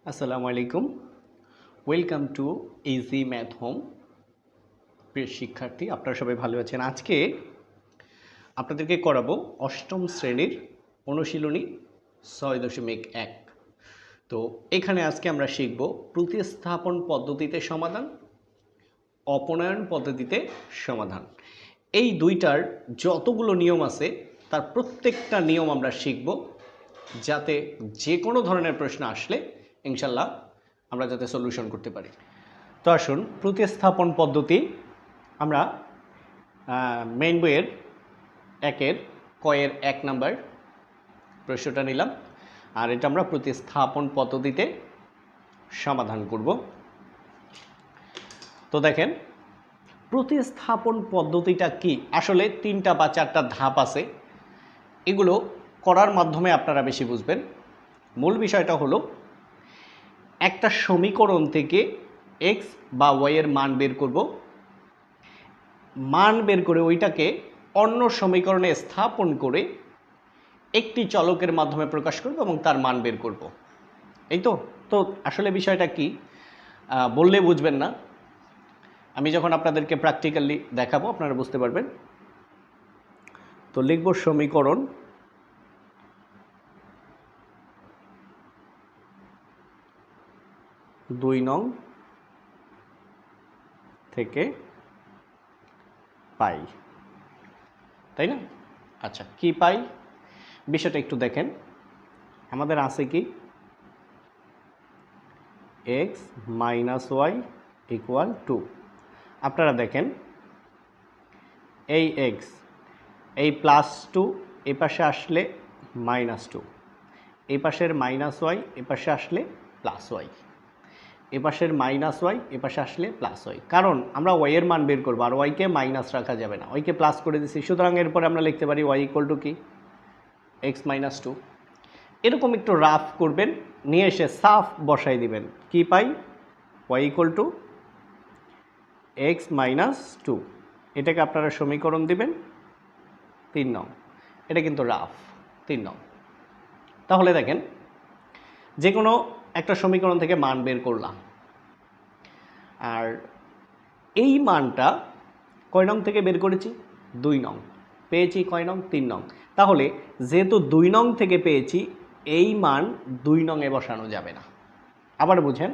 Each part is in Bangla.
আসসালামু আলাইকুম। Welcome to easy math home. প্রিয় শিক্ষার্থী, আপনারা সবাই ভালো আছেন। আজকে আপনাদেরকে করাবো অষ্টম শ্রেণীর অনুশীলনী 6.1। তো এখানে আজকে আমরা শিখব প্রতিস্থাপন পদ্ধতিতে সমাধান, অপনয়ন পদ্ধতিতে সমাধান। এই দুইটার যতগুলো নিয়ম আছে তার প্রত্যেকটা নিয়ম আমরা শিখব, যাতে যে কোনো ধরনের প্রশ্ন আসলে ইনশাল্লাহ আমরা যাতে সলিউশন করতে পারি। তো আসুন, প্রতিস্থাপন পদ্ধতি আমরা মেইন বইয়ের একের কয়ের 1 নাম্বার প্রশ্নটা নিলাম, আর এটা আমরা প্রতিস্থাপন পদ্ধতিতে সমাধান করব। তো দেখেন, প্রতিস্থাপন পদ্ধতিটা কি? আসলে 3টা বা 4টা ধাপ আছে, এগুলো করার মাধ্যমে আপনারা বেশি বুঝবেন। মূল বিষয়টা হলো একটা সমীকরণ থেকে এক্স বা ওয়াই এর মান বের করব, মান বের করে ওইটাকে অন্য সমীকরণে স্থাপন করে একটি চলকের মাধ্যমে প্রকাশ করব এবং তার মান বের করব। এই তো তো আসলে বিষয়টা কি বললে বুঝবেন না, আমি যখন আপনাদেরকে প্র্যাকটিক্যালি দেখাবো আপনারা বুঝতে পারবেন। তো লিখব সমীকরণ দুই নং থেকে পাই, তাই না? আচ্ছা, কি পাই বিষয়টা একটু দেখেন। আমাদের আছে কি X minus Y equal to, আপনারা দেখেন এই এক্স এই +2 এই পাশে আসলে -2, এই পাশের -y এ পাশে আসলে +y, এ পাশের -y এ পাশে আসলে +y, কারণ আমরা y এর মান বের করবো আর y কে মাইনাস রাখা যাবে না, y কে প্লাস করে দিচ্ছি। সুতরাং এরপরে আমরা লিখতে পারি y ইকুয়াল টু কি x - 2। এরকম একটু রাফ করবেন, নিয়ে এসে সাফ বসাই দিবেন, কি পাই y ইকুয়াল টু x - 2। এটাকে আপনারা সমীকরণ দিবেন 3 নং। এটা কিন্তু রাফ 3 নং। তাহলে দেখেন, যে কোনো একটা সমীকরণ থেকে মান বের করলাম, আর এই মানটা কয় নং থেকে বের করেছি? 2 নং। পেয়েছি কয় নং? 3 নং। তাহলে যেহেতু 2 নং থেকে পেয়েছি, এই মান 2 নংয়ে বসানো যাবে না। আবার বুঝেন,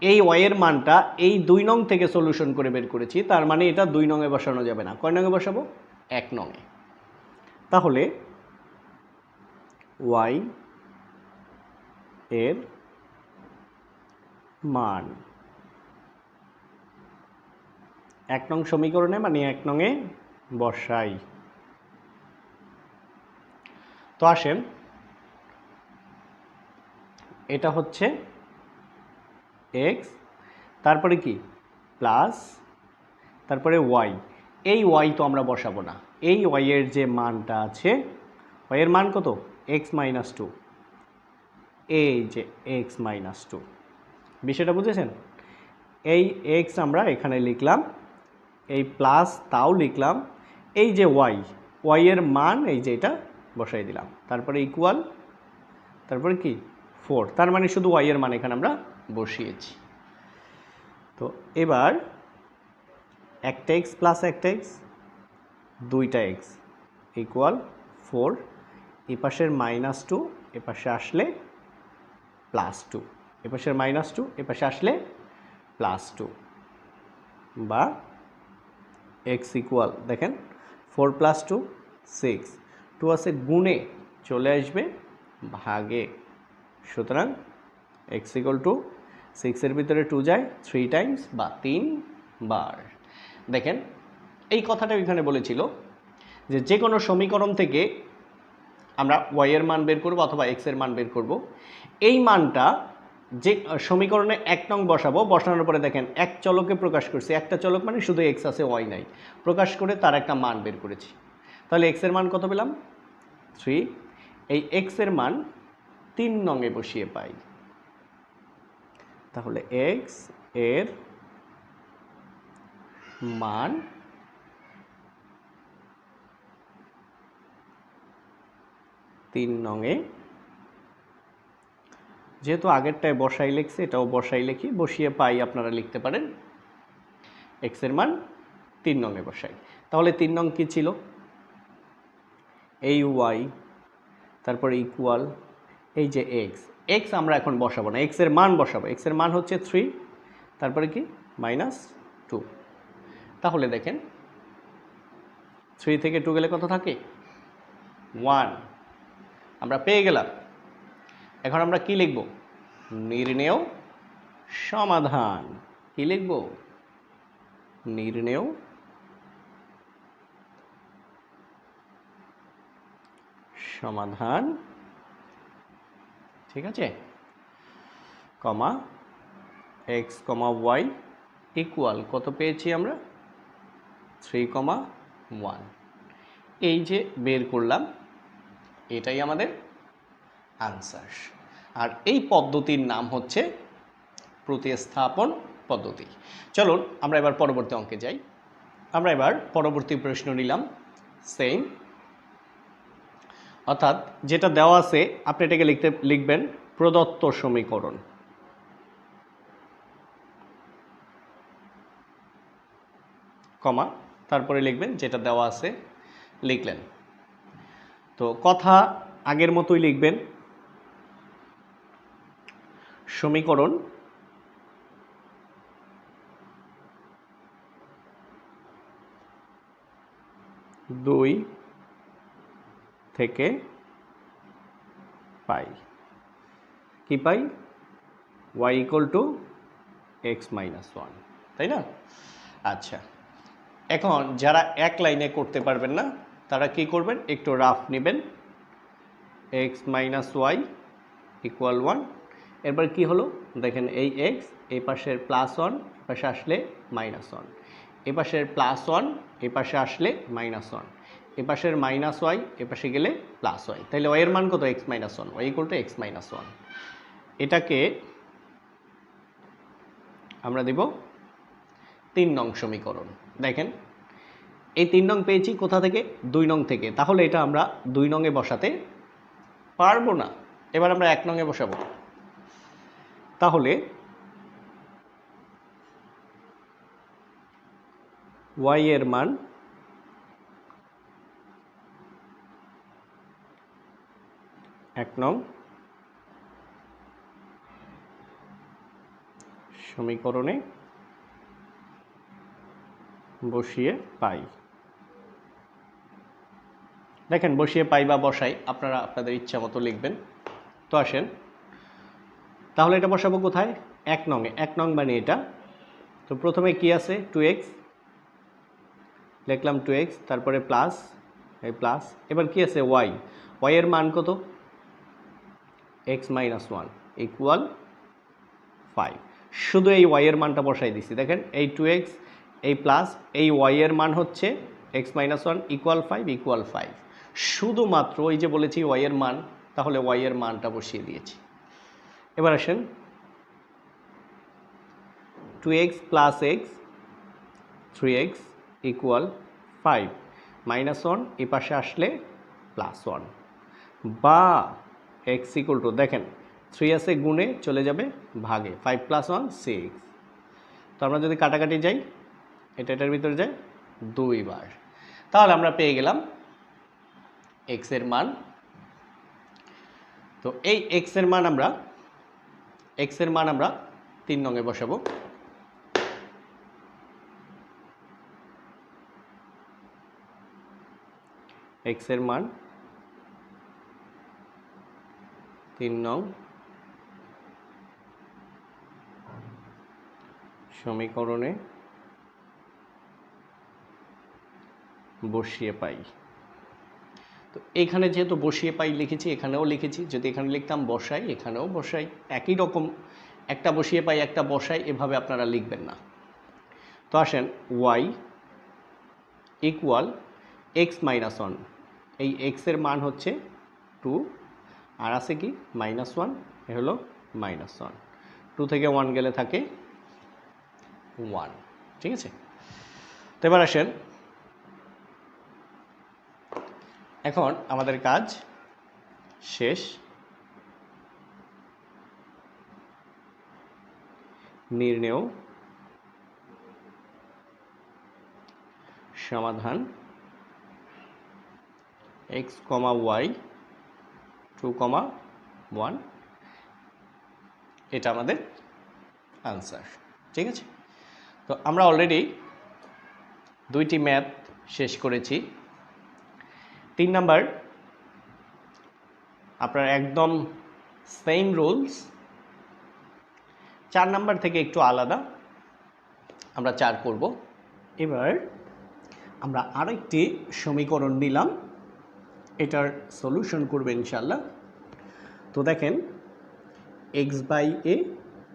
এই ওয়াইয়ের মানটা এই 2 নং থেকে সলিউশন করে বের করেছি, তার মানে এটা 2 নংয়ে বসানো যাবে না। কয় নংয়ে বসাবো? 1 নংয়ে। তাহলে ওয়াই এর মান 1 নং সমীকরণে, মানে 1 নংয়ে বসাই। তো আসেন, এটা হচ্ছে এক্স, তারপরে কি প্লাস, তারপরে ওয়াই। এই ওয়াই তো আমরা বসাবো না, এই ওয়াই এর যে মানটা আছে, ওয়াই এর মান কত? X minus 2। এই যে এক্স মাইনাস 2, বিষয়টা বুঝেছেন? এই এক্স আমরা এখানে লিখলাম, এই প্লাস তাও লিখলাম, এই যে ওয়াই, ওয়াই এর মান এই যে এটা বসাই দিলাম, তারপরে ইকুয়াল, তারপরে কি 4, তার মানে শুধু ওয়াই এর মান এখানে আমরা বসিয়েছি। তো এবার একটা এক্স প্লাস একটা এক্স, দুইটা এক্স ইকুয়াল 4, এ পাশের -2 এ পাশে আসলে +2, এ পাশের -2 এ পাশে আসলে +2, বা এক্স ইকুয়াল, দেখেন 4 + 2 6, 2 আছে গুণে চলে আসবে ভাগে, সুতরাং এক্স ইকুয়াল টু 6-এর ভিতরে 2 যায় 3 টাইমস বা 3 বার। দেখেন, এই কথাটা ওইখানে বলেছিল যে যে কোনো সমীকরণ থেকে আমরা ওয়াই এর মান বের করব অথবা এক্স এর মান বের করব, এই মানটা যে সমীকরণে 1 নং বসাবো, বসানোর পরে দেখেন এক চলকে প্রকাশ করছি, একটা চলক মানে শুধু এক্স আছে ওয়াই নাই, প্রকাশ করে তার একটা মান বের করেছি। তাহলে এক্স এর মান কত পেলাম? 3। এই এক্স এর মান 3 নংয়ে বসিয়ে পাই, তাহলে এক্স এর মান 3 নংয়ে যেহেতু আগেরটায় বসাই লিখছে, এটাও বসাই লিখি, বসিয়ে পাই আপনারা লিখতে পারেন x এর মান 3 নংয়ে বসাই। তাহলে 3 নং কী ছিল? এই y, তারপরে ইকুয়াল এই যে x আমরা এখন বসাবো না, x এর মান বসাবো। x এর মান হচ্ছে 3, তারপরে কি -2। তাহলে দেখেন 3 থেকে 2 গেলে কত থাকে? 1। আমরা পেয়ে গেলাম। এখন আমরা কি লিখব? নির্ণেয় সমাধান। কি লিখব? নির্ণেয় সমাধান, ঠিক আছে, কমা x, y ইকুয়াল কত পেয়েছি আমরা? 3,1। এই যে বের করলাম, এটাই আমাদের আনসার। আর এই পদ্ধতির নাম হচ্ছে প্রতিস্থাপন পদ্ধতি। চলুন আমরা এবার পরবর্তী অঙ্কে যাই। আমরা এবার পরবর্তী প্রশ্ন নিলাম সেম, অর্থাৎ যেটা দেওয়া আছে আপনি এটাকে লিখবেন প্রদত্ত সমীকরণ। কমা, তারপরে লিখবেন যেটা দেওয়া আছে, লিখলেন। তো কথা আগের মতোই লিখবেন, সমীকরণ দুই থেকে পাই, কি পাই? y = x - 1, তাই না? আচ্ছা, এখন যারা এক লাইনে করতে পারবেন না তারা কি করবেন? একটু রাফ নেবেন। x - y = 1। এরপর কি হলো দেখেন, এই x এই পাশের +1 এই পাশে আসলে -1, এই পাশের +1 এই পাশে আসলে -1, এই পাশের -y এই পাশে গেলে +y। তাহলে y এর মান কত? x - 1, y = x - 1। এটাকে আমরা দেব 3 নং সমীকরণ। দেখেন এই 3 নং পেয়েছি কোথা থেকে? 2 নং থেকে। তাহলে এটা আমরা 2 নংয়ে বসাতে পারবো না, এবার আমরা 1 নংয়ে বসাবো। তাহলে y এর মান এক নং সমীকরণে বসিয়ে পাই। দেখেন বসিয়ে পাই বা বসাই আপনারা আপনাদের ইচ্ছা মতো লিখবেন। তো আসেন, তাহলে এটা বসাবো কোথায়? 1 নংয়ে। 1 নং মানে এটা। তো প্রথমে কি আছে? 2x লিখলাম, 2x, তারপরে প্লাস, এই প্লাস, এবার কি আছে? y। y এর মান কত? x - 1 = 5। শুধু এই y এর মানটা বসাই দিছি। দেখেন এই 2x এই প্লাস এই y এর মান হচ্ছে x - 1 = 5 = 5। শুধুমাত্র ওই যে বলেছি y এর মান, তাহলে y এর মানটা বসিয়ে দিয়েছি। এবার আসেন 2x + x 3x = 5 -1 এই পাশে আসলে +1, বা x = দেখেন 3 আছে গুণে চলে যাবে ভাগে, 5 + 1 6। তো আমরা যদি কাটাকাটি যাই, এটার ভিতরে যায় 2 বার, তাহলে আমরা পেয়ে গেলাম x এর মান। তো এই x এর মান আমরা 3 নংয়ে বসাবো। x এর মান 3 নং সমীকরণে বসিয়ে পাই। তো এখানে যেহেতু বসিয়ে পাই লিখেছি, এখানেও লিখেছি। যদি এখানে লিখতাম বসাই, এখানেও বসাই, একই রকম, একটা বসিয়ে পাই একটা বসাই, এভাবে আপনারা লিখবেন না। তো আসেন y = x - 1, এই x এর মান হচ্ছে 2, আর আছে কি -1, এ হলো -1, 2 থেকে 1 গেলে থাকে 1, ঠিক আছে? তো এবার আসেন, এখন আমাদের কাজ শেষ। নির্ণেয় সমাধান x, y 2, 1 এটা আমাদের আনসার। ঠিক আছে, তো আমরা অলরেডি 2টি ম্যাথ শেষ করেছি। 3 নাম্বার আপনার একদম সেম রুলস, 4 নাম্বার থেকে একটু আলাদা, আমরা 4 করব। এবার আমরা আরেকটি সমীকরণ নিলাম, এটার সলিউশন করবে ইনশাল্লাহ। তো দেখেন x/a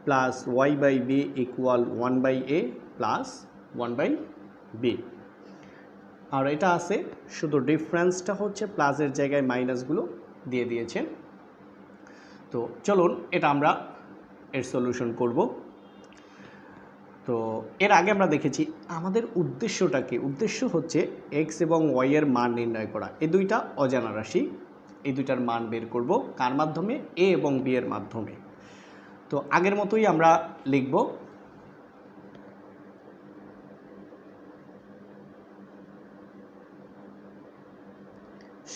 plus y/b equal 1/a plus 1/b, আর এটা আছে শুধু ডিফারেন্সটা হচ্ছে প্লাসের জায়গায় মাইনাসগুলো দিয়ে দিয়েছেন। তো চলুন এটা আমরা এর সলিউশন করব। তো এর আগে আমরা দেখেছি আমাদের উদ্দেশ্যটা কি, উদ্দেশ্য হচ্ছে x এবং y এর মান নির্ণয় করা। এই দুইটা অজানা রাশি, এই দুইটার মান বের করব কার মাধ্যমে, a এবং b এর মাধ্যমে। তো আগের মতোই আমরা লিখব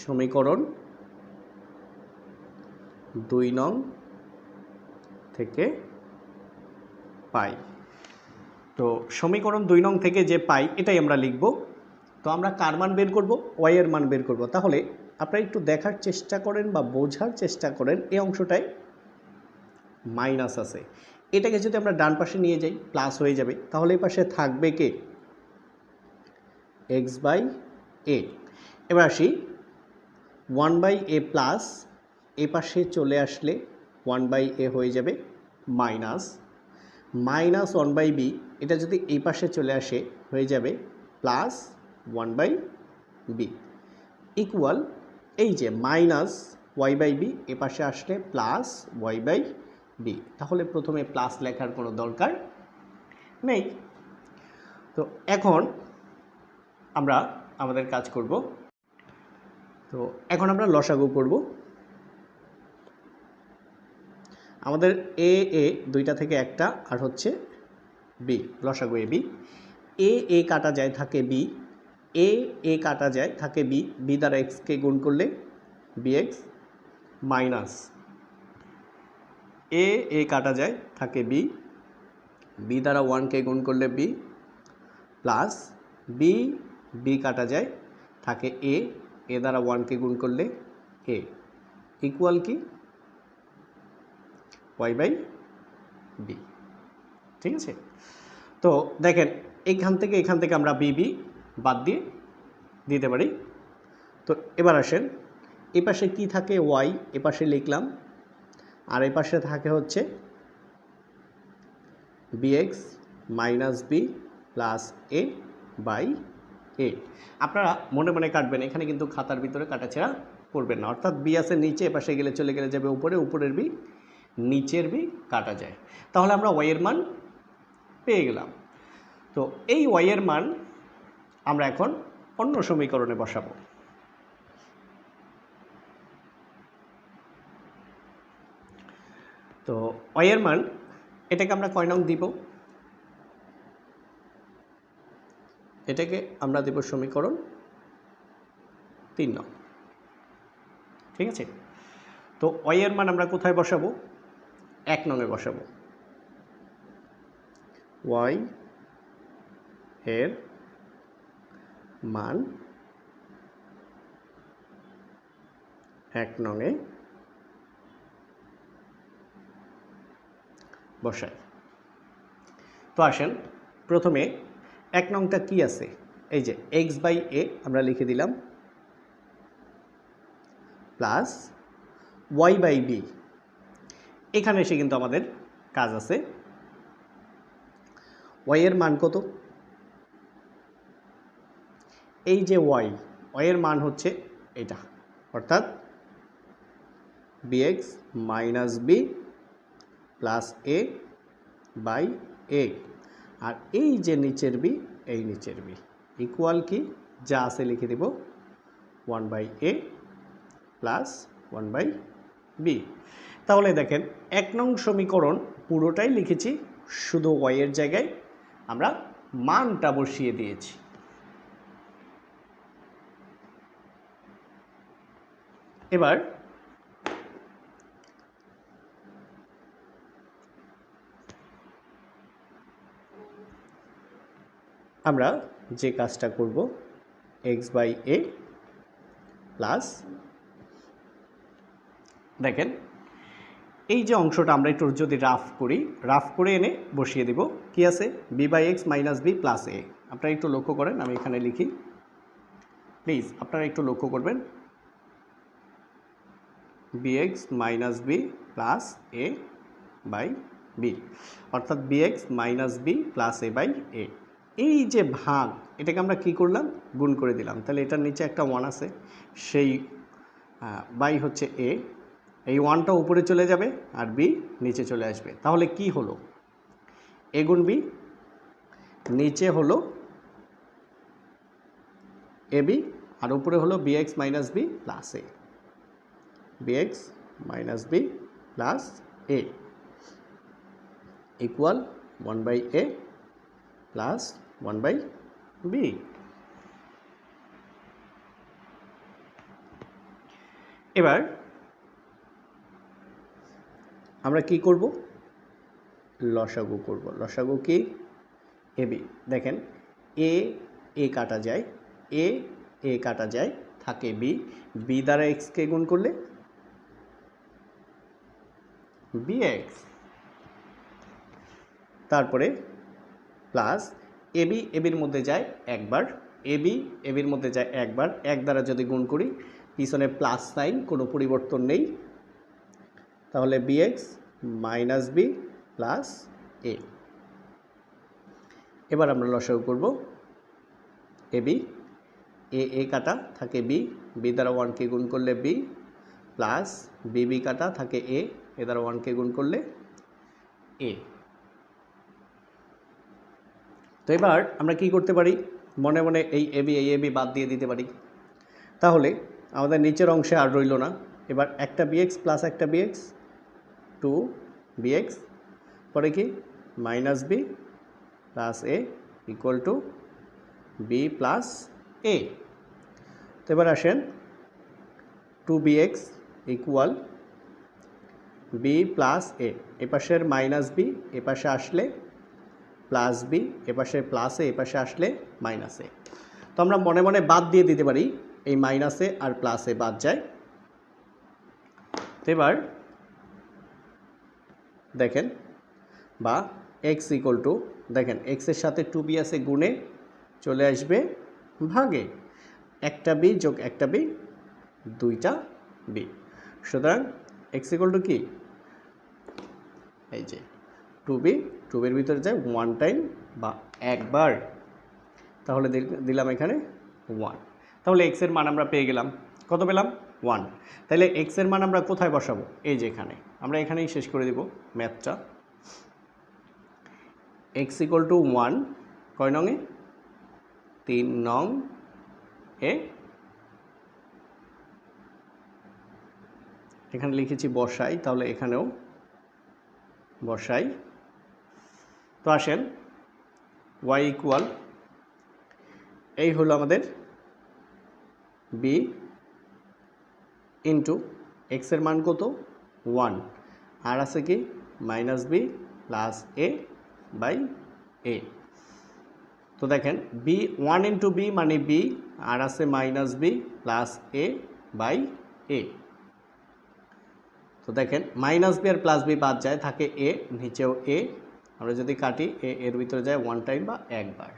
সমীকরণ 2 নং থেকে পাই। তো সমীকরণ 2 নং থেকে যে পাই এটাই আমরা লিখব। তো আমরা কার মান বের করব, y এর মান বের করব। তাহলে আপনারা একটু দেখার চেষ্টা করেন বা বোঝার চেষ্টা করেন, এই অংশটায় মাইনাস আছে, এটাকে যদি আমরা ডান পাশে নিয়ে যাই প্লাস হয়ে যাবে। তাহলে এই পাশে থাকবে কে, x/a। এবার আসি 1/a প্লাস, এ পাশে চলে আসলে 1/a হয়ে যাবে মাইনাস 1/b, এটা যদি এই পাশে চলে আসে হয়ে যাবে প্লাস 1/b ইকুয়াল এই যে মাইনাস y/b এ পাশে আসলে প্লাস y/b। তাহলে প্রথমে প্লাস লেখার কোনো দরকার নেই। তো এখন আমরা আমাদের কাজ করব। তো এখন আমরা লসাগু করব। আমাদের এ দুইটা থেকে একটা আর হচ্ছে বি, লসাগু এ বি। এ কাটা যায় থাকে বি, এ কাটা যায় থাকে বি, বি দ্বারা এক্সকে গুণ করলে bx মাইনাস এ কাটা যায় থাকে বি, বি দ্বারা 1কে গুণ করলে বি প্লাস বি কাটা যায় থাকে এ দ্বারা 1কে গুণ করলে এ ইকুয়াল কি y/b। ঠিক আছে, তো দেখেন এখান থেকে আমরা বি বাদ দিয়ে দিতে পারি। তো এবার আসেন এ পাশে কি থাকে, y এ পাশে লিখলাম, আর এ পাশে থাকে হচ্ছে bx minus B plus a/a। আপনারা মনে মনে কাটবেন, এখানে কিন্তু খাতার ভিতরে কাটাছেড়া করবেন না। অর্থাৎ বি আছে নিচে, এ পাশে গেলে চলে যাবে উপরে, উপরের বি নিচের বি কাটা যায়। তাহলে আমরা y এর মান পেয়ে গেলাম। তো এই y এর মান আমরা এখন অন্য সমীকরণে বসাবো। তো y এর মান এটাকে আমরা কয় নং দিব, এটাকে আমরা দেব সমীকরণ 3 নং। ঠিক আছে, তো y এর মান আমরা কোথায় বসাবো, 1 নং এ বসাবো। y এর মান 1 নং এ বসাই। তো আসেন প্রথমে 1 নংটা কি আছে, এই যে x/a আমরা লিখে দিলাম প্লাস y/b। এখানে এসে কিন্তু আমাদের কাজ আছে। y এর মান কত, এই যে y এর মান হচ্ছে এটা, অর্থাৎ bx minus B plus a/a, আর এই যে নিচের বি, এই নিচের বি ইকুয়াল কি যা আছে লিখে দেব 1/a প্লাস 1/b। তাহলে দেখেন 1 নং সমীকরণ পুরোটাই লিখেছি শুধু ওয়াই এর জায়গায় আমরা মানটা বসিয়ে দিয়েছি। এবার আমরা যে কাজটা করব x/a প্লাস, দেখেন এই যে অংশটা আমরা একটু যদি রাফ করে এনে বসিয়ে দিব, কি আছে b/x - b প্লাস a। আপনারা একটু লক্ষ্য করেন, আমি এখানে লিখি, প্লিজ আপনারা একটু লক্ষ্য করবেন, bx - b প্লাস a/b, অর্থাৎ bx - b প্লাস a/a। এই যে ভাগ, এটাকে আমরা কি করলাম, গুণ করে দিলাম। তাহলে এটার নিচে একটা 1 আছে, সেই বাই হচ্ছে a, এই 1টা উপরে চলে যাবে আর b নিচে চলে আসবে। তাহলে কি হলো, a গুণ b, নিচে হলো ab আর উপরে হলো bx - b plus a, bx - b plus a equal 1/a plus 1/b। এবার আমরা কি করব, লসাগু করব। লসাগু কি, ab। দেখেন a কাটা যায়, a কাটা যায়, থাকে b দ্বারা x কে গুণ করলে bx, তারপরে প্লাস এর মধ্যে যায় একবার, এর মধ্যে যায় একবার, এক দ্বারা যদি গুণ করি পিছনে প্লাস সাইন, কোনো পরিবর্তন নেই, তাহলে bx - b প্লাস a। এবার আমরা লসাগু করব ab, a কাটা থাকে b দ্বারা 1 কে গুণ করলে b প্লাস b কাটা থাকে a দ্বারা 1 কে গুণ করলে a। তো এবার আমরা কি করতে পারি, মনে মনে এই ab বাদ দিয়ে দিতে পারি। তাহলে আমাদের নিচের অংশে আর রইল না, এবার একটা bx প্লাস একটা bx, 2bx, পরে কি -b plus a equal to b plus a। তো এবার আসেন 2bx equal b plus a, এপাশের -b এপাশে আসলে প্লাস b, এপাশে প্লাস a এপাশে আসলে মাইনাস a। তো আমরা মনে মনে বাদ দিয়ে দিতে পারি, এই মাইনাস a আর প্লাস a বাদ যায়। তো এবার দেখেন, বা x ইকুয়াল টু, দেখেন x এর সাথে 2b আছে, গুণে চলে আসবে ভাগে, একটা b যোগ একটা b, দুইটা b। সুতরাং x ইকুয়াল টু কি, এই যে 2b, 2b-এর ভিতরে যায় 1 টাইম বা একবার, তাহলে দিলাম এখানে 1। তাহলে x এর মান আমরা পেয়ে গেলাম, কত পেলাম, 1। তাহলে x এর মান আমরা কোথায় বসাবো, এই যে এখানে, আমরা এখানেই শেষ করে দিব ম্যাথটা। x ইকুয়াল টু 1 কয় নং এ, 3 নং এ, এখানে লিখেছি বসাই, তাহলে এখানেও বসাই। তো আসেন y ইকুয়াল, এই হলো আমাদের b ইন্টু x এর মান কত, 1, আর আছে কি -b প্লাস a/a। তো দেখেন b 1 ইন্টু b মানে b, আর আছে -b প্লাস a/a। তো দেখেন -b আর প্লাস b বাদ যায়, থাকে a, নিচেও a, আমরা যদি কাটি এর ভিতরে যায় 1 টাইম বা একবার,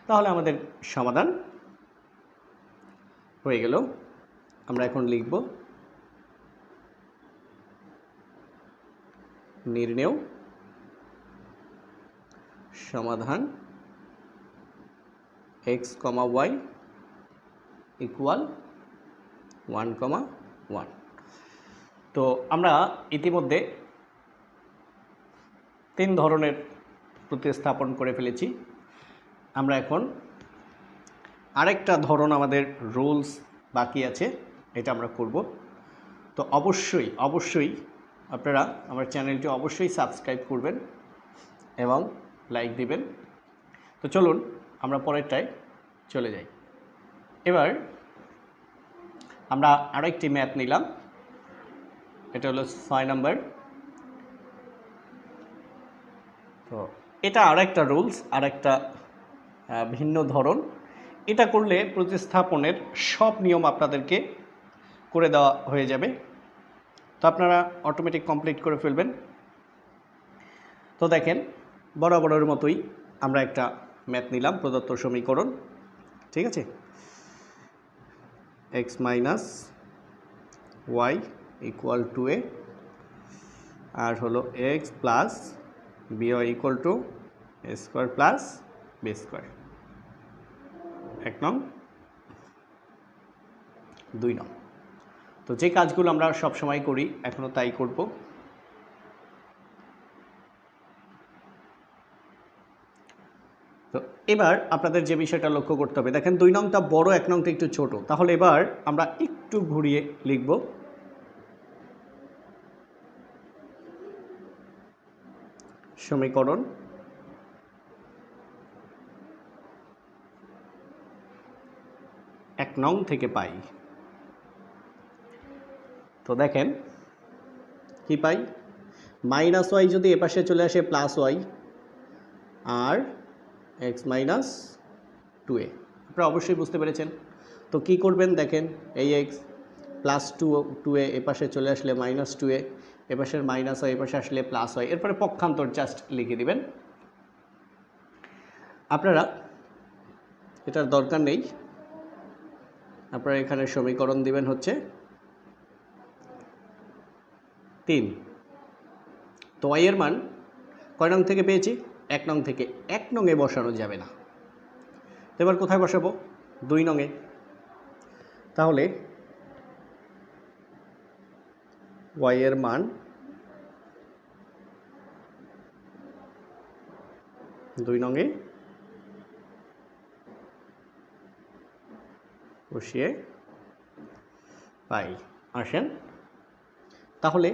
তাহলে আমাদের সমাধান হয়ে গেল। আমরা এখন লিখব নির্ণেয় সমাধান x, y ইকুয়াল 1, 1। তো আমরা ইতিমধ্যে 3 ধরনের প্রতিস্থাপন করে ফেলেছি। আমরা এখন আরেকটা ধরন, আমাদের রুলস বাকি আছে, এটা আমরা করব। তো অবশ্যই আপনারা আমার চ্যানেলটি অবশ্যই সাবস্ক্রাইব করবেন এবং লাইক দিবেন। তো চলুন আমরা পরেরটায় চলে যাই। এবার আমরা আরও একটি ম্যাথ নিলাম, এটা হলো 6 নম্বর। তো এটা আর একটা রুলস, আর একটা ভিন্ন ধরন। এটা করলে প্রতিস্থাপনের সব নিয়ম আপনাদেরকে করে দেওয়া হয়ে যাবে, তো আপনারা অটোমেটিক কমপ্লিট করে ফেলবেন। তো দেখেন বরাবরের মতোই আমরা একটা ম্যাথ নিলাম, প্রদত্ত সমীকরণ, ঠিক আছে। X minus Y equal to a, আর হলো x plus b y equal to a square plus B square. 1 নং, 2 নং। তো যে কাজগুলো আমরা সব সময় করি এখনও তাই করব। তো এবার আপনাদের যে বিষয়টা লক্ষ্য করতে হবে, দেখেন 2 নংটা বড়, 1 নংটা একটু ছোট। তাহলে এবার আমরা একটু ঘুরিয়ে লিখব। সমীকরণ 1 নং থেকে পাই। তো দেখেন কি পাই, মাইনাস ওয়াই যদি এপাশে চলে আসে প্লাস ওয়াই, আর এক্স মাইনাস 2a। আপনারা অবশ্যই বুঝতে পেরেছেন। তো কি করবেন দেখেন, এই এক্স প্লাস 2a এপাশে চলে আসলে মাইনাস 2a, এপাশের মাইনাস ওয়াই এপাশে আসলে প্লাস ওয়াই, এরপরে পক্ষান্তর জাস্ট লিখে দিবেন। আপনারা এটার দরকার নেই, আপনারা এখানে সমীকরণ দিবেন হচ্ছে 3। তো ওয়াই এর মান কয় নং থেকে পেয়েছি, 1 নং থেকে। 1 নংয়ে বসানো যাবে না, তো এবার কোথায় বসাবো, 2 নংয়ে। তাহলে ওয়াই এর মান 2 নংয়ে বসিয়ে পাই। আসেন তাহলে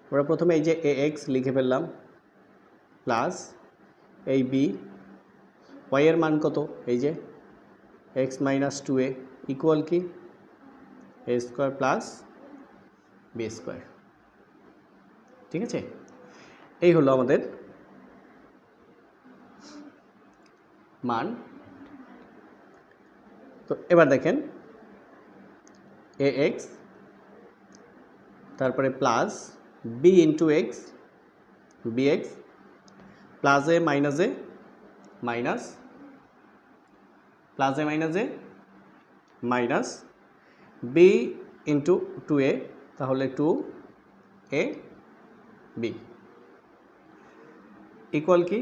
আমরা প্রথমে এই যে এ এক্স লিখে ফেললাম, প্লাস এই বি, ওয়াই এর মান কত, এই যে এক্স মাইনাস 2a ইকুয়াল কি a square plus B square. ঠিক আছে, এই হলো আমাদের মান। তো এবার দেখেন এ এক্স, তারপরে plus b into x, b x plus a minus a minus, plus a minus a minus b into 2a, তাহলে 2a বি ইকুয়াল কি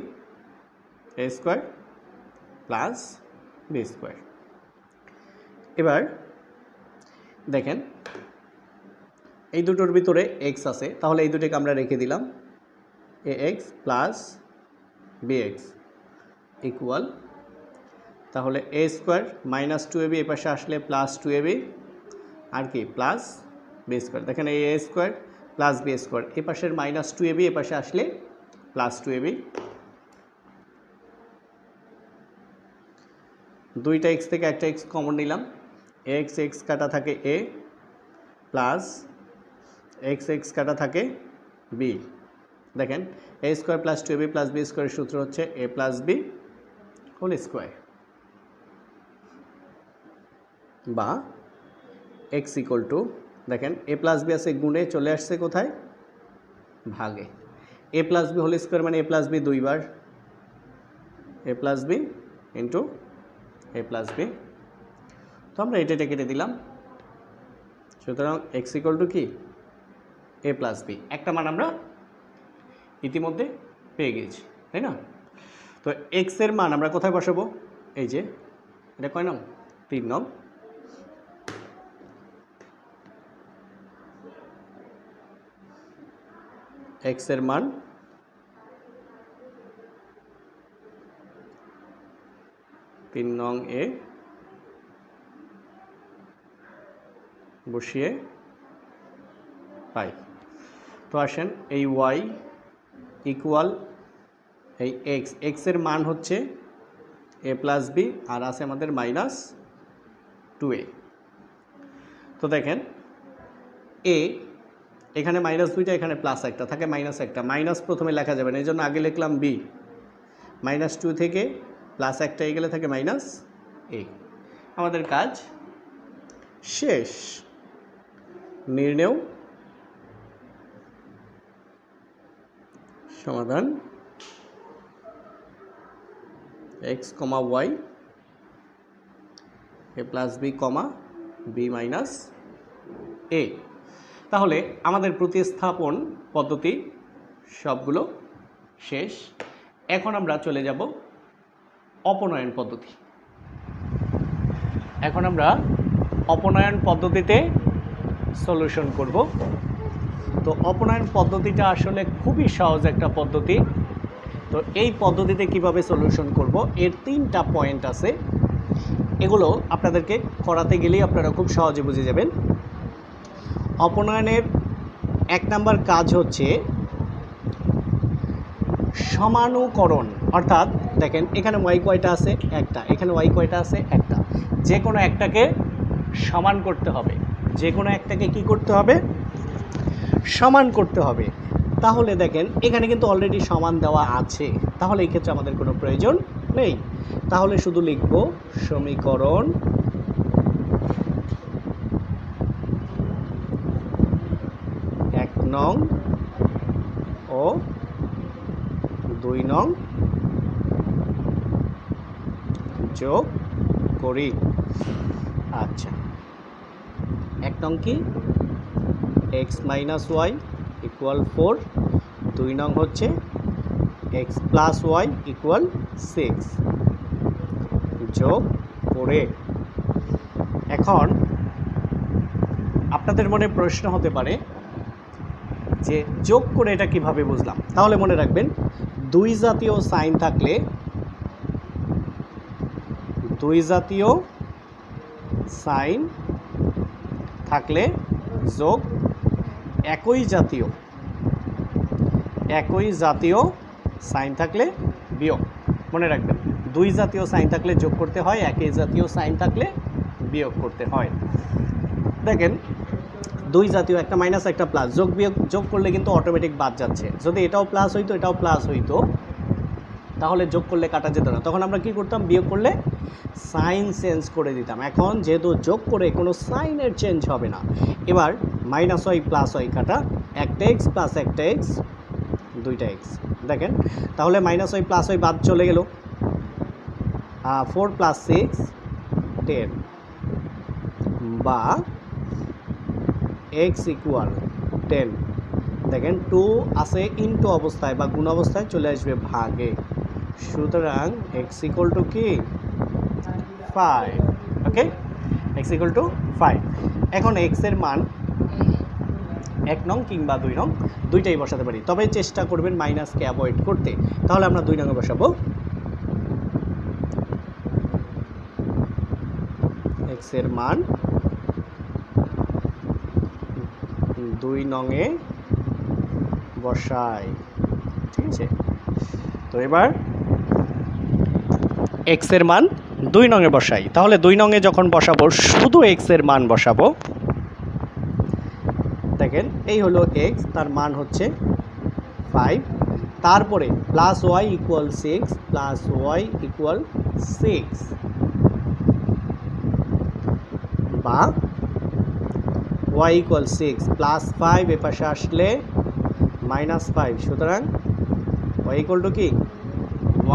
a square plus B square. এবার দেখেন এই দুটোর ভিতরে এক্স আছে, তাহলে এই দুটোকে আমরা রেখে দিলাম, a x plus b x equal, তাহলে এ স্কোয়ার মাইনাস 2ab এ পাশে আসলে প্লাস 2ab, আর কি প্লাস বি স্কোয়ার। দেখেন এই A square plus B square, এ পাশের মাইনাস 2ab এ পাশে আসলে প্লাস 2ab। দুইটা এক্স থেকে একটা এক্স কমন নিলাম, এক্স এক্স কাটা থাকে এ, প্লাস এক্স এক্স কাটা থাকে বি। দেখেন a square plus 2ab plus b স্কোয়ারের সূত্র হচ্ছে a plus b whole square, বা এক্স ইকুয়াল টু, দেখেন এ প্লাস বি আছে গুণে, চলে আসছে কোথায় ভাগে। এ প্লাস বি হোল স্কোয়ার মানে এ প্লাস বি 2 বার, এ প্লাস বি ইন্টু এ প্লাস বি। তো আমরা এটা কেটে দিলাম, সুতরাং এক্স ইকুয়াল টু কি এ প্লাস বি। একটা মান আমরা ইতিমধ্যে পেয়ে গেছি, তাই না। তো এক্স এর মান আমরা কোথায় বসাবো, এই যে এটা কয় নং, 3 নং। এক্স এর মান 3 নং এ বসিয়ে পাই। তো আসেন এই ওয়াই ইকুয়াল এই এক্স এর মান হচ্ছে a প্লাস বি আর আছে আমাদের মাইনাস 2a। তো দেখেন এ এখানে মাইনাস 2টা, এখানে প্লাস একটা থাকে মাইনাস একটা, মাইনাস প্রথমে লেখা যাবে না, এই জন্য আগে লিখলাম বি, মাইনাস 2 থেকে প্লাস একটা গেলে থাকে মাইনাস এ। আমাদের কাজ শেষ। নির্ণেয় সমাধান x, y a plus b, b minus a. তাহলে আমাদের প্রতিস্থাপন পদ্ধতি সবগুলো শেষ। এখন আমরা চলে যাব অপনয়ন পদ্ধতি। এখন আমরা অপনয়ন পদ্ধতিতে সলিউশন করব। তো অপনয়ন পদ্ধতিটা আসলে খুবই সহজ একটা পদ্ধতি। তো এই পদ্ধতিতে কিভাবে সলিউশন করব, এর 3টা পয়েন্ট আছে, এগুলো আপনাদেরকে করাতে গেলেই আপনারা খুব সহজে বুঝে যাবেন। অপনয়নের 1 নাম্বার কাজ হচ্ছে সমানুকরণ, অর্থাৎ দেখেন এখানে ওয়াই কয়টা আছে, একটা, এখানে ওয়াই কয়টা আছে, একটা, যে কোনো একটাকে সমান করতে হবে, যে কোনো একটাকে কি করতে হবে, সমান করতে হবে। তাহলে দেখেন এখানে কিন্তু অলরেডি সমান দেওয়া আছে, তাহলে এই ক্ষেত্রে আমাদের কোনো প্রয়োজন নেই। তাহলে শুধু লিখব সমীকরণ এক নং ও 2 নং যোগ করি। আচ্ছা, 1 নং কি x মাইনাস ওয়াই ইকুয়াল 4, 2 নং হচ্ছে x প্লাস ওয়াই ইকুয়াল 6 যোগ করে। এখন আপনাদের মনে প্রশ্ন হতে পারে যে যোগ করে এটা কিভাবে বুঝলাম। তাহলে মনে রাখবেন 2 জাতীয় সাইন থাকলে, 2 জাতীয় সাইন থাকলে যোগ, একই জাতীয় সাইন থাকলে বিয়োগ। মনে রাখবেন 2 জাতীয় সাইন থাকলে যোগ করতে হয়, একই জাতীয় সাইন থাকলে বিয়োগ করতে হয়। দেখেন 2 জাতীয়, একটা মাইনাস একটা প্লাস, যোগ করলে কিন্তু অটোমেটিক বাদ যাচ্ছে। যদি এটাও প্লাস হইতো এটাও প্লাস হইতো তাহলে যোগ করলে কাটা যেত না, তখন আমরা কি করতাম, বিয়োগ করলে সাইন চেঞ্জ করে দিতাম। এখন যেহেতু যোগ করে কোনো সাইনের চেঞ্জ হবে না, এবার মাইনাস ওয়াই প্লাস ওয়াই কাটা, একটা এক্স প্লাস একটা এক্স, 2টা এক্স। দেখেন তাহলে মাইনাস ওয়াই প্লাস ওয়াই বাদ চলে গেল, 4 প্লাস 6 10, বা এক্স ইকুয়াল 10। দেখেন 2 আছে ইনটু অবস্থায় বা গুণ অবস্থায় চলে আসবে ভাগে, সুতরাং এক্স ইকুয়াল টু কি 5। ওকে, এক্স ইকুয়াল টু 5। এখন এক্স এর মান 1 নং কিংবা 2 নং দুইটাই বসাতে পারি, তবে চেষ্টা করবেন মাইনাসকে অ্যাভয়েড করতে। তাহলে আমরা 2 নংয়ে বসাবো, এক্স এর মান 2 নংয়ে বসাই। ঠিক আছে, তো এবার এক্স এর মান 2 নংয়ে বসাই। তাহলে 2 নংয়ে যখন বসাবো শুধু এক্স এর মান বসাবো। দেখেন এই হলো এক্স, তার মান হচ্ছে 5, তারপরে plus Y equal 6 plus Y equal 6, বা ওয়াই ইকুয়াল 6 প্লাস 5 এ পাশে আসলে মাইনাস 5, সুতরাং ওয়াই ইকুয়াল টু কি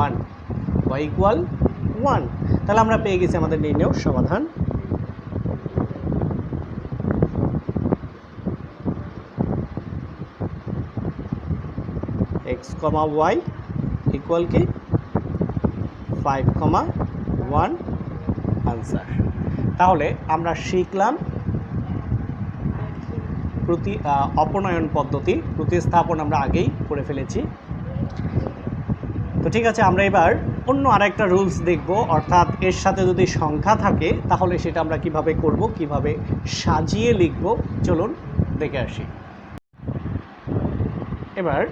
1, ওয়াই ইকুয়াল 1। তাহলে আমরা পেয়ে গেছি আমাদের নির্ণেয় সমাধান। এক্স কমা ওয়াই ইকুয়াল কি 5,1 আনসার। তাহলে আমরা শিখলাম অপনয়ন পদ্ধতি, প্রতিস্থাপন আমরা আগেই করে ফেলেছি। তো ঠিক আছে, আমরা এবার অন্য আরেকটা রুলস দেখব, অর্থাৎ এর সাথে যদি সংখ্যা থাকে তাহলে সেটা আমরা কিভাবে করব, কিভাবে সাজিয়ে লিখব, চলুন দেখে আসি। এবার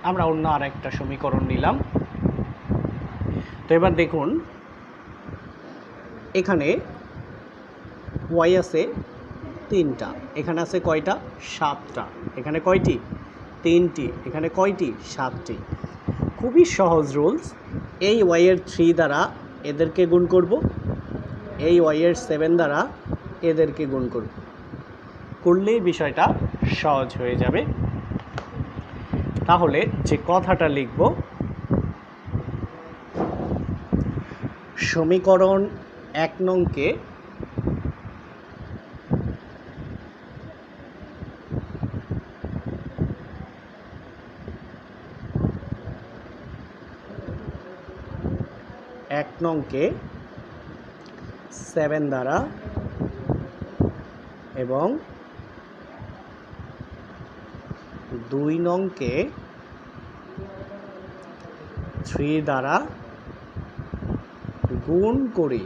আমরা অন্য আরেকটা সমীকরণ নিলাম। তো এবার দেখুন এখানে y আছে 3টা, এখানে আছে কয়টা? 7টা। এখানে কয়টি? 3টি। এখানে কয়টি? 7টি। খুবই সহজ রুলস। এই y এর 3 দ্বারা এদেরকে গুণ করব, এই y এর 7 দ্বারা এদেরকে গুণ করব, করলেই বিষয়টা সহজ হয়ে যাবে। তাহলে যে কথাটা লিখব, সমীকরণ 1 নংকে এক নংকে 7 দ্বারা এবং 2 নংকে 3 দ্বারা গুণ করি।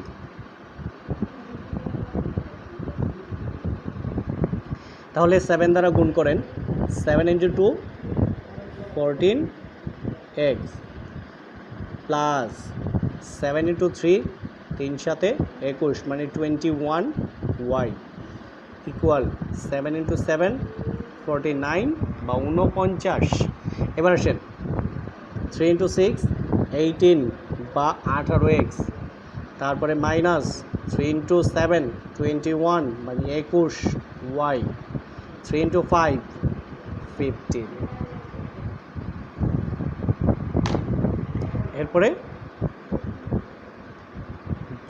তাহলে 7 দ্বারা গুণ করেন, 7 × 2 14x প্লাস 7 × 3 3 সাথে 21 মানে 21y ইকুয়াল 7 × 7 49 বা 49। এবার আসেন 3 × 6 18 বা 18x, তারপরে মাইনাস 3 × 7 21 মানে 21y, 3 × 5 15। এরপরে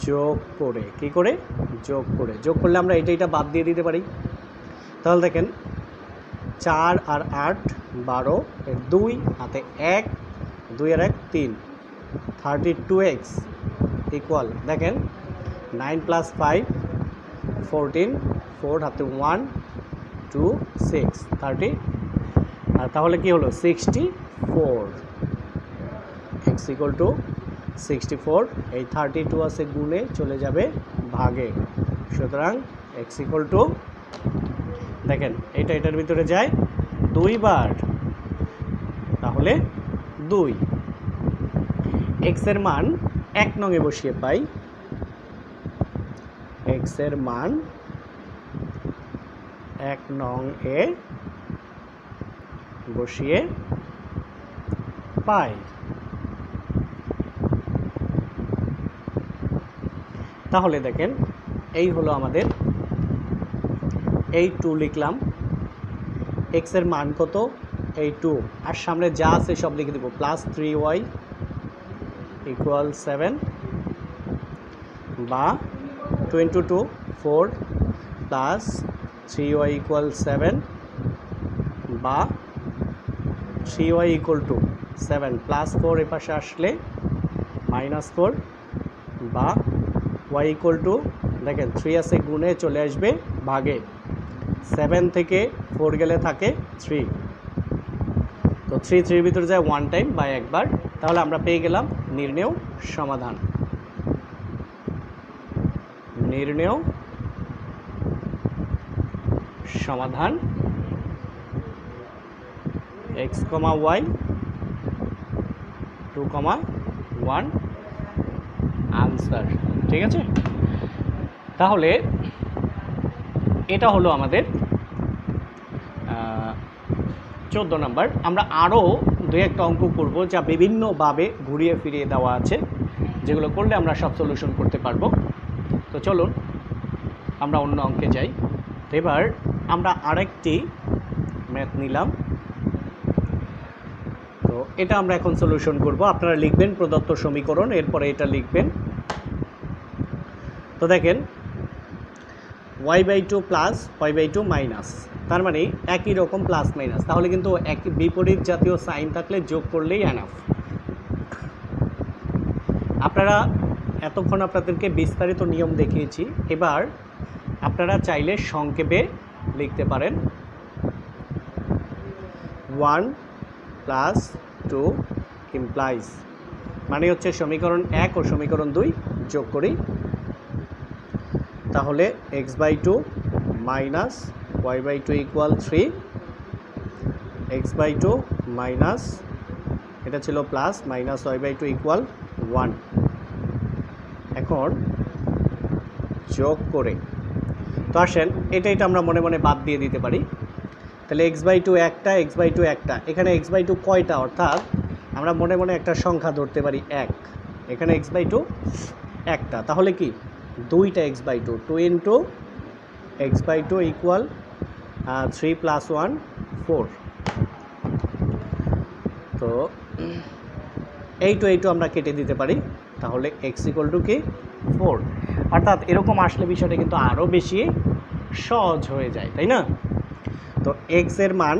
যোগ করে, কি করে? যোগ করে। যোগ করলে আমরা এটা বাদ দিয়ে দিতে পারি। তাহলে দেখেন 4 আর 8 12, এর 2 হাতে 1, 2 আর 1 3, 32x ইকুয়াল দেখেন 9 + 5 14, 4 হাতে 1 2 6 30, আর তাহলে কি হলো 64। x equal two 64। এই 32 আছে গুণে, চলে যাবে ভাগে, সুতরাং x ইকুয়াল টু দেখেন এটা এটার ভিতরে যায় 2 বার, তাহলে 2। x এর মান 1 নং এ বসিয়ে পাই, x এর মান 1 নং এ বসিয়ে পাই। তাহলে দেখেন এই হলো আমাদের, এই 2 লিখলাম, x এর মান কত? এই 2, আর সামনে যা আছে সব লিখে দেব, প্লাস 3y ইকুয়াল 7 বা 22 4 প্লাস 3y ইকুয়াল 7 বা 3y ইকুয়াল টু 7 প্লাস 4 এ পাশে আসলে -4 বা y ইকুয়াল টু দেখেন 3 আছে গুণে, চলে আসবে ভাগে, 7 থেকে 4 গেলে থাকে 3, তো 3 3 ভিতরে যায় 1 টাইম বা একবার। তাহলে আমরা পেয়ে গেলাম নির্ণেয় সমাধান। নির্ণেয় সমাধান x, y 2, 1 আনসার। ঠিক আছে, তাহলে এটা হলো আমাদের 14 নম্বর। আমরা আরও 2-1টা অঙ্ক করব যা বিভিন্নভাবে ঘুরিয়ে ফিরিয়ে দেওয়া আছে, যেগুলো করলে আমরা সব সলিউশন করতে পারবো। তো চলুন আমরা অন্য অঙ্কে যাই। এবার আমরা আরেকটি ম্যাথ নিলাম, তো এটা আমরা এখন সলিউশন করব। আপনারা লিখবেন প্রদত্ত সমীকরণ, এরপরে এটা লিখবেন। তো দেখেন y/2 প্লাস y/2 মাইনাস, তার মানে একই রকম প্লাস মাইনাস, তাহলে কিন্তু একই বিপরীত জাতীয় সাইন থাকলে যোগ করলেই এনাফ। আপনারা এতক্ষণ আপনাদেরকে বিস্তারিত নিয়ম দেখিয়েছি, এবার আপনারা চাইলে সংক্ষেপে লিখতে পারেন। 1 + 2 ইমপ্লাইজ, মানে হচ্ছে সমীকরণ 1 ও সমীকরণ 2 যোগ করি, তাহলে x/2 minus y/2 equal 3, x/2 minus এটা ছিল plus minus Y by two equal 1। এখন যোগ করে তো আসেন এটা আমরা মনে মনে বাদ দিয়ে দিতে পারি। তাহলে এক্স বাই টু একটা, এক্স বাই টু একটা, এখানে এক্স বাই টু কয়টা, অর্থাৎ আমরা মনে মনে একটা সংখ্যা ধরতে পারি 1। এখানে এক্স বাই টু একটা, তাহলে কি দুইটা X by two, 2 into X by two equal 3 + 1 4। তো এই টু আমরা কেটে দিতে পারি, তাহলে এক্স ইকুয়াল টু কি 4। অর্থাৎ এরকম আসলে বিষয়টা কিন্তু আরও বেশি সহজ হয়ে যায়, তাই না? তো এক্স এর মান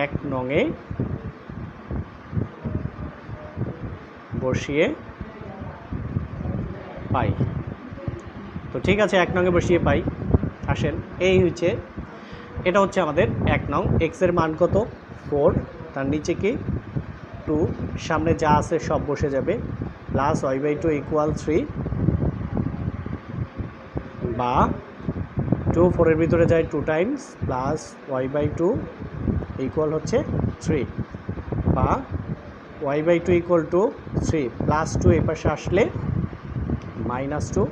এক নঙে বসিয়ে পাই। তো ঠিক আছে, এক নঙে বসিয়ে পাই। আসেন এই হচ্ছে, এটা হচ্ছে আমাদের এক নং। এক্স এর মান কত 4, তার নিচে কি 2, সামনে যা আছে সব বসে যাবে, plus Y by two equal 3, বা 2 4-এর ভিতরে যায় 2 times, plus Y by two equal হচ্ছে 3, বা Y by two equal to 3 plus 2 এই পাশে আসলে -2,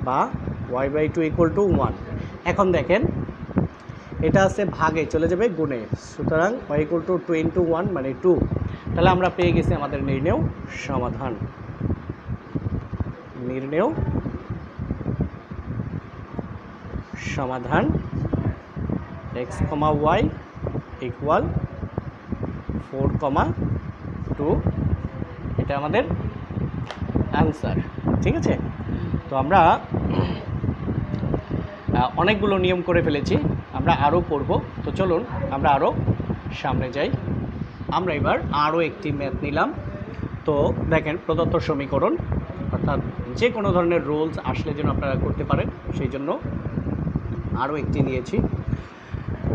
বা Y by two equal to 1। এখন দেখেন এটা আছে ভাগে, চলে যাবে গুণে, সুতরাং ওয়াই ইকুয়াল টু 2 ইন্টু 1 মানে 2। তাহলে আমরা পেয়ে গেছি আমাদের নির্ণেয় সমাধান। নির্ণেয় সমাধান এক্স কমা ওয়াই ইকুয়াল 4,2, এটা আমাদের অ্যান্সার। ঠিক আছে, তো আমরা অনেকগুলো নিয়ম করে ফেলেছি, আমরা আরও করব। তো চলুন আমরা আরও সামনে যাই। আমরা এবার আরও একটি ম্যাথ নিলাম। তো দেখেন প্রদত্ত সমীকরণ, অর্থাৎ যে কোনো ধরনের রুলস আসলে যেন আপনারা করতে পারেন, সেই জন্য আরও একটি নিয়েছি।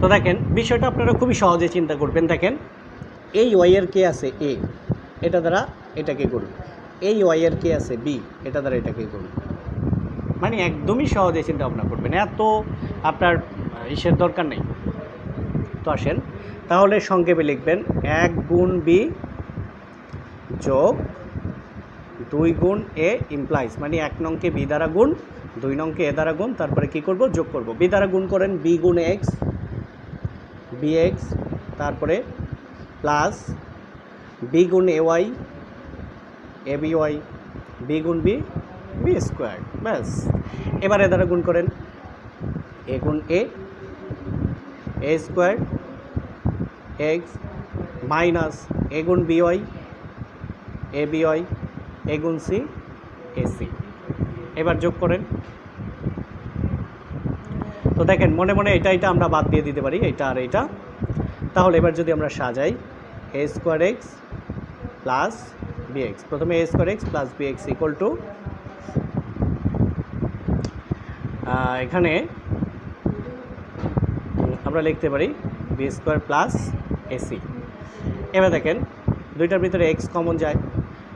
তো দেখেন বিষয়টা আপনারা খুবই সহজে চিন্তা করবেন। দেখেন এই ওয়াইয়ের কে আছে এ, এটা দ্বারা এটাকে করুন। এই ওয়াইয়ের কে আছে বি, এটা দ্বারা এটাকে করুন। মানে একদমই সহজে চিন্তা ভাবনা করবেন, এত আপনার ইসের দরকার নেই। তো আসেন তাহলে সংক্ষেপে লিখবেন 1 গুণ বি যোগ 2 গুণ এ ইমপ্লাইজ, মানে 1 নংকে বি দ্বারা গুণ, 2 নংকে এ দ্বারা গুণ, তারপরে কি করব যোগ করব। বি দ্বারা গুণ করেন বি গুণ এক্স, বি এক্স, তারপরে প্লাস বি গুণ A Y, A b Y, B গুণ বি, বি স্কোয়ার, ব্যাস। এবার এ দ্বারা গুণ করেন এ গুণ এ, এ স্কোয়ার এক্স, মাইনাস এ গুণ বি ওয়াই, এ বি ওয়াই, এ গুণ সি, এ সি। এবার যোগ করেন। তো দেখেন মনে মনে এটা আমরা বাদ দিয়ে দিতে পারি, এটা আর এটা। তাহলে এবার যদি আমরা সাজাই a square x plus b x, প্রথমে a square x plus b x equal to, এখানে আমরা লিখতে পারি বি স্কোয়ার প্লাস এসি। এবার দেখেন দুইটার ভিতরে এক্স কমন যায়,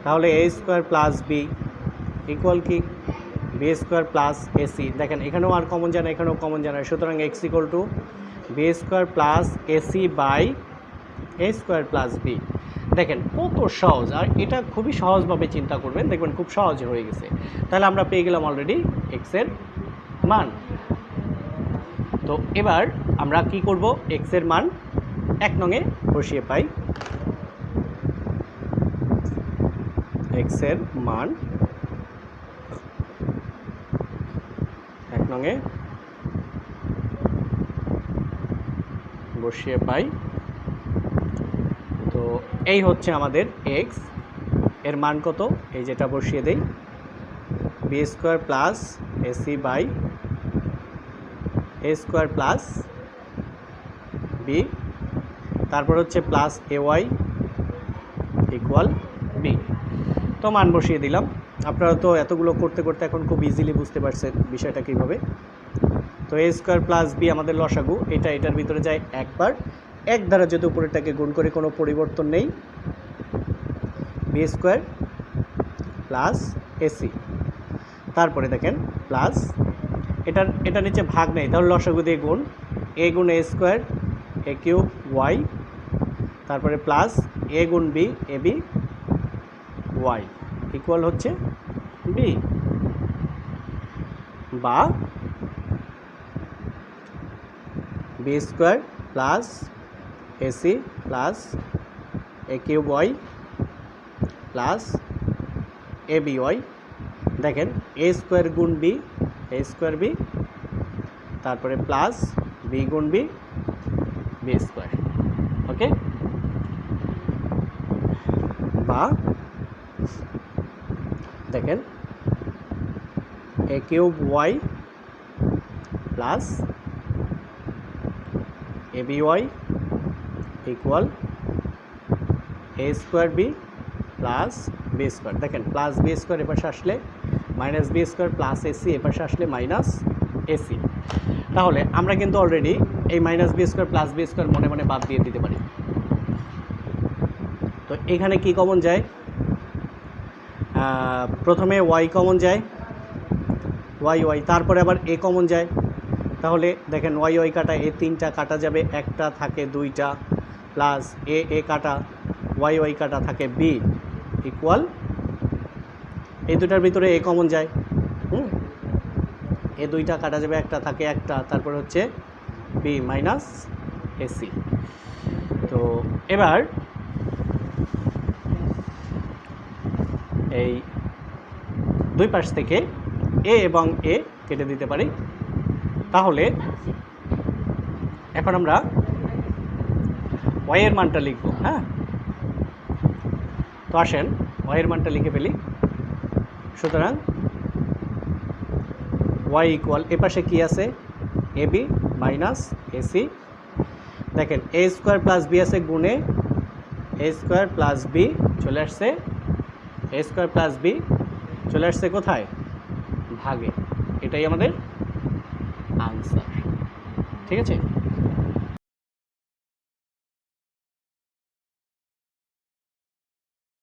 তাহলে a square plus B equal কি বি স্কোয়ার প্লাস এসি। দেখেন এখানেও আর কমন যায় না, এখানেও কমন যায় না, সুতরাং X equal to B square plus AC by A square plus B. দেখেন কত সহজ, আর এটা খুবই সহজভাবে চিন্তা করবেন, দেখবেন খুব সহজ হয়ে গেছে। তাহলে আমরা পেয়ে গেলাম অলরেডি এক্সের মান। তো এবার আমরা কি করব, এক্সের মান 1 নংয়ে বসিয়ে পাই। এক্সের মান 1 নংয়ে বসিয়ে পাই। তো এই হচ্ছে আমাদের এক্স এর মান কত, এই যেটা বসিয়ে দেই B square plus AC by A square plus B, তারপর হচ্ছে plus A Y equal B. তো মান বসিয়ে দিলাম। আপনারা তো এতগুলো করতে করতে এখন খুব ইজিলি বুঝতে পারছেন বিষয়টা কীভাবে। তো এ স্কোয়ার প্লাস বি আমাদের লসাগু, এটার ভিতরে যায় একবার, এক দ্বারা যদি উপরেরটাকে গুণ করে কোনো পরিবর্তন নেই, বি স্কোয়ার প্লাস এসি, তারপরে দেখেন প্লাস এটা নিচে ভাগ নেই, তাহলে লসাগু দিয়ে গুণ, এ গুণ a square a cube y, তারপরে প্লাস এ গুণ b a b y equal হচ্ছে বি, বা b square plus a c plus a cube y plus a b y. দেখেন এ স্কোয়ার গুণ বি এ স্কোয়ার বি, তারপরে প্লাস বি গুণ বি বি স্কোয়ার। ওকে, বা দেখেন a cube y plus a b y equal a square b plus B square. দেখেন প্লাস বি স্কোয়ার এপাশে আসলে minus B square plus AC এপাশে আসলে মাইনাস এসি। তাহলে আমরা কিন্তু অলরেডি এই minus B square plus B square মনে মনে বাদ দিয়ে দিতে পারি। তো এখানে কি কমন যায়? প্রথমে ওয়াই কমন যায়, ওয়াই ওয়াই, তারপরে আবার এ কমন যায়। তাহলে দেখেন ওয়াই ওয়াই কাটা এ তিনটা কাটা যাবে, একটা থাকে দুইটা, প্লাস এ কাটা ওয়াই ওয়াই কাটা থাকে বি ইকুয়াল এই দুটার ভিতরে এ কমন যায়, এ দুইটা কাটা যাবে, একটা থাকে একটা, তারপরে হচ্ছে বি মাইনাস এসি। তো এবার এই দুই পাশ থেকে এ এবং এ কেটে দিতে পারি। তাহলে এখন আমরা ওয়াই এর মানটা লিখব। হ্যাঁ, তো আসেন ওয়াই এর মানটা লিখে ফেলি। সুতরাং ওয়াই ইকুয়াল এ পাশে কী আছে? A B minus AC. দেখেন এ স্কোয়ার প্লাস বি আছে গুণে এ স্কোয়ার প্লাস বি চলে আসছে, এ স্কোয়ার প্লাস বি চলে আসছে কোথায়? ভাগে। এটাই আমাদের আনসার। ঠিক আছে।